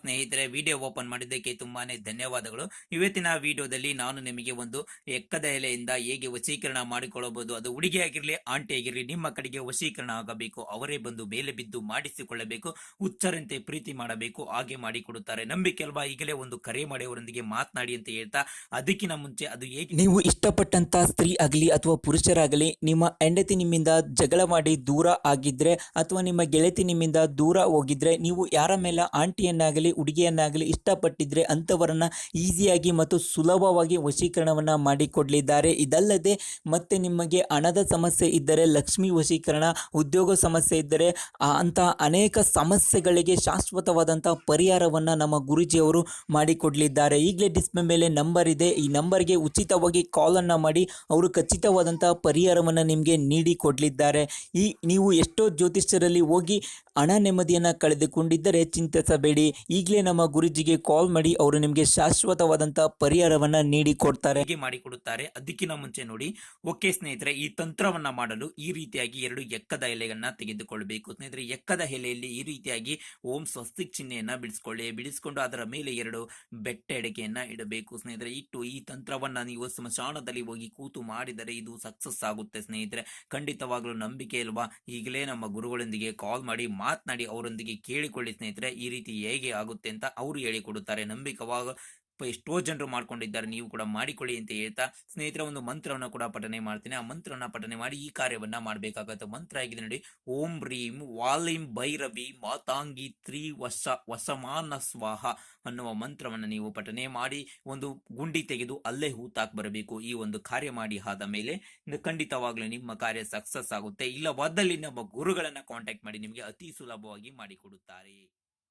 ಸ್ನೇಹಿತರೆ, video open ಮಾಡಿದ್ದಕ್ಕೆ ತುಂಬಾನೇ ಧನ್ಯವಾದಗಳು. ಇವತ್ತಿನ ವಿಡಿಯೋದಲ್ಲಿ ನಾನು ನಿಮಗೆ ಒಂದು ಎಕ್ಕದ ಎಲೆಯಿಂದ ಹೇಗೆ ವಶೀಕರಣ ಮಾಡಿಕೊಳ್ಳಬಹುದು, ಅದು ಹುಡುಗಿ ಆಗಿರ್ಲಿ ಆಂಟಿ ಆಗಿರ್ಲಿ, ನಿಮ್ಮ ಕಡೆಗೆ ವಶೀಕರಣ ಆಗಬೇಕು, ಅವರೇ ಬಂದು ಮೇಲೆ ಬಿದ್ದು ಮಾಡಿಸಿಕೊಳ್ಳಬೇಕು, ಹುಚ್ಚರಂತೆ ಪ್ರೀತಿ ಮಾಡಬೇಕು, ಹಾಗೆ ಮಾಡಿಕೊಡುತ್ತಾರೆ. ನಂಬಿಕೆ ಅಲ್ವಾ? ಈಗಲೇ ಒಂದು ಕರೆ ಮಾಡಿ ಅವರೊಂದಿಗೆ ಮಾತನಾಡಿ ಅಂತ ಹೇಳ್ತಾ, ಅದಕ್ಕಿಂತ ಮುಂಚೆ ಅದು ಹೇಗೆ ನೀವು ಇಷ್ಟಪಟ್ಟಂತ ಸ್ತ್ರೀ ಆಗಲಿ ಅಥವಾ ಪುರುಷರಾಗಲಿ ನಿಮ್ಮ ಹೆಂಡತಿ ನಿಮ್ಮಿಂದ ಜಗಳ ಮಾಡಿ ದೂರ ಆಗಿದ್ರೆ ಅಥವಾ ನಿಮ್ಮ ಗೆಳತಿ ನಿಮ್ಮಿಂದ ದೂರ ಹೋಗಿದ್ರೆ, ನೀವು ಯಾರ ಮೇಲೆ ಆಂಟಿಯನ್ನಾಗಲಿ ಹುಡುಗಿಯನ್ನಾಗಲಿ ಇಷ್ಟಪಟ್ಟಿದ್ರೆ ಅಂಥವರನ್ನ ಈಸಿಯಾಗಿ ಮತ್ತು ಸುಲಭವಾಗಿ ವಶೀಕರಣವನ್ನ ಮಾಡಿಕೊಡಲಿದ್ದಾರೆ. ಇದಲ್ಲದೆ ಮತ್ತೆ ನಿಮಗೆ ಹಣದ ಸಮಸ್ಯೆ ಇದ್ದರೆ ಲಕ್ಷ್ಮಿ ವಶೀಕರಣ, ಉದ್ಯೋಗ ಸಮಸ್ಯೆ ಇದ್ದರೆ ಅಂತಹ ಅನೇಕ ಸಮಸ್ಯೆಗಳಿಗೆ ಶಾಶ್ವತವಾದಂಥ ಪರಿಹಾರವನ್ನು ನಮ್ಮ ಗುರೂಜಿಯವರು ಮಾಡಿಕೊಡಲಿದ್ದಾರೆ. ಈಗಲೇ ಡಿಸ್ಪ್ಲೇ ಮೇಲೆ ನಂಬರ್ ಇದೆ, ಈ ನಂಬರ್ಗೆ ಉಚಿತವಾಗಿ ಕಾಲನ್ನು ಮಾಡಿ ಅವರು ಖಚಿತವಾದಂತಹ ಪರಿಹಾರವನ್ನು ನಿಮಗೆ ನೀಡಿ ಕೊಡಲಿದ್ದಾರೆ. ನೀವು ಎಷ್ಟೋ ಜ್ಯೋತಿಷ್ಯರಲ್ಲಿ ಹೋಗಿ ಹಣ ನೆಮ್ಮದಿಯನ್ನು ಕಳೆದುಕೊಂಡಿದ್ದರೆ ಚಿಂತಿಸಬೇಡಿ. ಈಗಲೇ ನಮ್ಮ ಗುರೂಜಿಗೆ ಕಾಲ್ ಮಾಡಿ, ಅವರು ನಿಮಗೆ ಶಾಶ್ವತವಾದಂತಹ ಪರಿಹಾರವನ್ನು ನೀಡಿ ಕೊಡ್ತಾರೆ, ಮಾಡಿಕೊಡುತ್ತಾರೆ. ಅದಕ್ಕಿಂತ ಮುಂಚೆ ನೋಡಿ, ಓಕೆ ಸ್ನೇಹಿತರೆ, ಈ ತಂತ್ರವನ್ನ ಮಾಡಲು ಈ ರೀತಿಯಾಗಿ 2 ಎಕ್ಕದ ಎಲೆಗಳನ್ನ ತೆಗೆದುಕೊಳ್ಳಬೇಕು. ಸ್ನೇಹಿತರೆ, ಎಕ್ಕದ ಎಲೆಯಲ್ಲಿ ಈ ರೀತಿಯಾಗಿ ಓಂ ಸ್ವಸ್ತಿಕ್ ಚಿಹ್ನೆಯನ್ನ ಬಿಡಿಸಿಕೊಂಡು ಅದರ ಮೇಲೆ 2 ಬೆಟ್ಟ ಎಡಕೆಯನ್ನ ಇಡಬೇಕು. ಸ್ನೇಹಿತರೆ, ಇಟ್ಟು ಈ ತಂತ್ರವನ್ನ ನೀವು ಸ್ಮಶಾನದಲ್ಲಿ ಹೋಗಿ ಕೂತು ಮಾಡಿದರೆ ಇದು ಸಕ್ಸಸ್ ಆಗುತ್ತೆ. ಸ್ನೇಹಿತರೆ, ಖಂಡಿತವಾಗ್ಲೂ ನಂಬಿಕೆ ಇಲ್ವಾ? ಈಗಲೇ ನಮ್ಮ ಗುರುಗಳೊಂದಿಗೆ ಕಾಲ್ ಮಾಡಿ ಮಾತನಾಡಿ ಅವರೊಂದಿಗೆ ಕೇಳಿಕೊಳ್ಳಿ ಸ್ನೇಹಿತರೆ, ಈ ರೀತಿ ಹೇಗೆ ಆಗುತ್ತೆ ಅಂತ ಅವರು ಹೇಳಿಕೊಡುತ್ತಾರೆ. ನಂಬಿಕವಾಗ ಎಷ್ಟೋ ಜನರು ಮಾಡ್ಕೊಂಡಿದ್ದಾರೆ, ನೀವು ಕೂಡ ಮಾಡಿಕೊಳ್ಳಿ ಅಂತ ಹೇಳ್ತಾ, ಸ್ನೇಹಿತರ ಒಂದು ಮಂತ್ರವನ್ನು ಕೂಡ ಪಠನೆ ಮಾಡ್ತೀನಿ. ಆ ಮಂತ್ರವನ್ನು ಪಠನೆ ಮಾಡಿ ಈ ಕಾರ್ಯವನ್ನ ಮಾಡಬೇಕಾಗತ್ತೆ. ಮಂತ್ರ ಆಗಿದೆ ನೋಡಿ, ಓಂ ರೀಂ ವಾಲಿಂ ಭೈರವಿ ಮಾತಾಂಗಿ ತ್ರಿ ವಸಮಾನ ಸ್ವಾಹ ಅನ್ನುವ ಮಂತ್ರವನ್ನು ನೀವು ಪಠನೆ ಮಾಡಿ ಒಂದು ಗುಂಡಿ ತೆಗೆದು ಅಲ್ಲೇ ಹೂತಾಕ್ ಬರಬೇಕು. ಈ ಒಂದು ಕಾರ್ಯ ಮಾಡಿ ಆದ ಮೇಲೆ ಖಂಡಿತವಾಗ್ಲೂ ನಿಮ್ಮ ಕಾರ್ಯ ಸಕ್ಸಸ್ ಆಗುತ್ತೆ. ಇಲ್ಲವಾದಲ್ಲಿ ನಮ್ಮ ಗುರುಗಳನ್ನ ಕಾಂಟ್ಯಾಕ್ಟ್ ಮಾಡಿ, ನಿಮಗೆ ಅತಿ ಸುಲಭವಾಗಿ ಮಾಡಿಕೊಡುತ್ತಾರೆ.